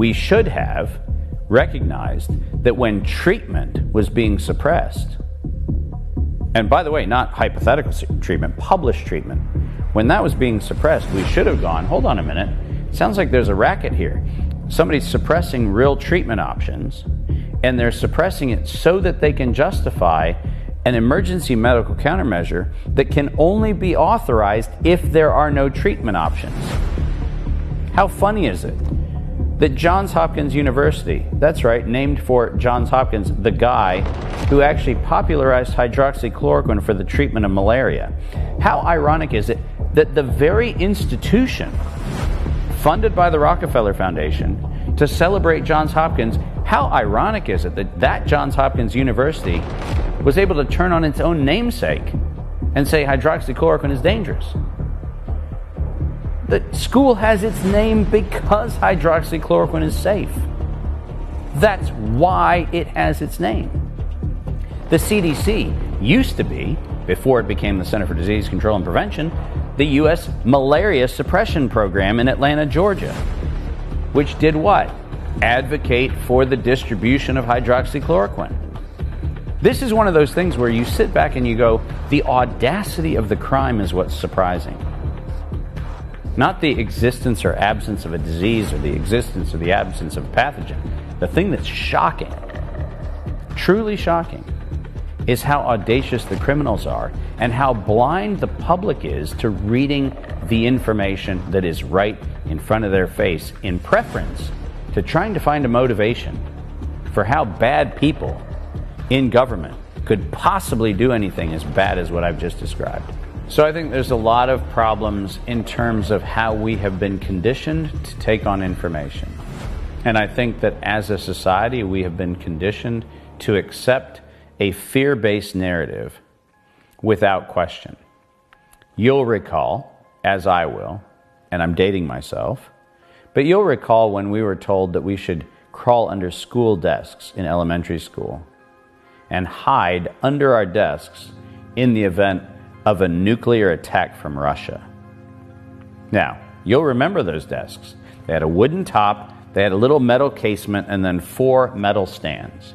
we should have recognized that when treatment was being suppressed, and by the way, not hypothetical treatment, published treatment, when that was being suppressed, we should have gone, hold on a minute, it sounds like there's a racket here. Somebody's suppressing real treatment options, and they're suppressing it so that they can justify an emergency medical countermeasure that can only be authorized if there are no treatment options. How funny is it that Johns Hopkins University, that's right, named for Johns Hopkins, the guy who actually popularized hydroxychloroquine for the treatment of malaria, how ironic is it that the very institution funded by the Rockefeller Foundation to celebrate Johns Hopkins, how ironic is it that Johns Hopkins University was able to turn on its own namesake and say hydroxychloroquine is dangerous? The school has its name because hydroxychloroquine is safe. That's why it has its name. The CDC used to be, before it became the Center for Disease Control and Prevention, the U.S. Malaria Suppression Program in Atlanta, Georgia, which did what? Advocate for the distribution of hydroxychloroquine. This is one of those things where you sit back and you go, the audacity of the crime is what's surprising. Not the existence or absence of a disease or the existence or the absence of a pathogen. The thing that's shocking, truly shocking, is how audacious the criminals are and how blind the public is to reading the information that is right in front of their face in preference to trying to find a motivation for how bad people in government could possibly do anything as bad as what I've just described. So I think there's a lot of problems in terms of how we have been conditioned to take on information. And I think that as a society, we have been conditioned to accept a fear-based narrative without question. You'll recall, as I will, and I'm dating myself, but you'll recall when we were told that we should crawl under school desks in elementary school and hide under our desks in the event of a nuclear attack from Russia. Now, you'll remember those desks. They had a wooden top, they had a little metal casement, and then 4 metal stands.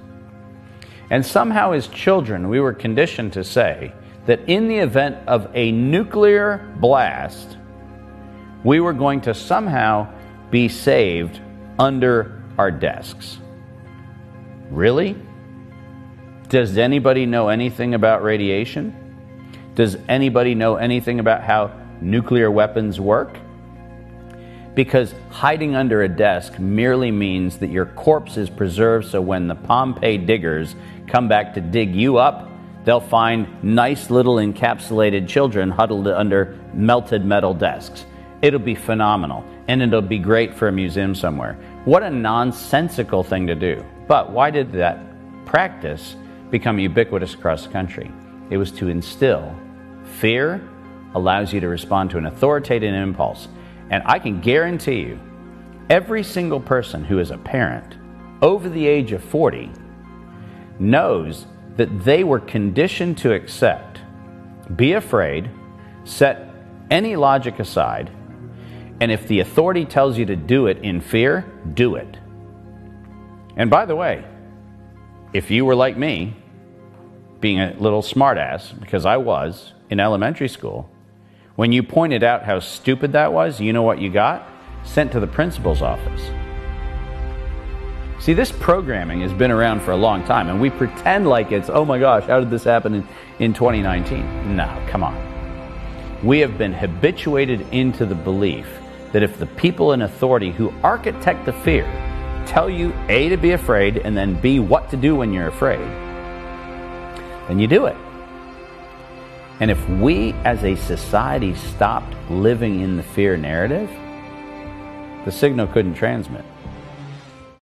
And somehow as children, we were conditioned to say that in the event of a nuclear blast, we were going to somehow be saved under our desks. Really? Does anybody know anything about radiation? Does anybody know anything about how nuclear weapons work? Because hiding under a desk merely means that your corpse is preserved, so when the Pompeii diggers come back to dig you up, they'll find nice little encapsulated children huddled under melted metal desks. It'll be phenomenal, and it'll be great for a museum somewhere. What a nonsensical thing to do. But why did that practice become ubiquitous across the country? It was to instill fear, allows you to respond to an authoritative impulse. And I can guarantee you, every single person who is a parent over the age of 40 knows that they were conditioned to accept, be afraid, set any logic aside, and if the authority tells you to do it in fear, do it. And by the way, if you were like me, being a little smartass, because I was in elementary school, when you pointed out how stupid that was, you know what you got? Sent to the principal's office. See, this programming has been around for a long time, and we pretend like it's, oh my gosh, how did this happen in 2019? No, come on. We have been habituated into the belief that if the people in authority who architect the fear tell you A, to be afraid, and then B, what to do when you're afraid, then you do it. And if we as a society stopped living in the fear narrative, the signal couldn't transmit.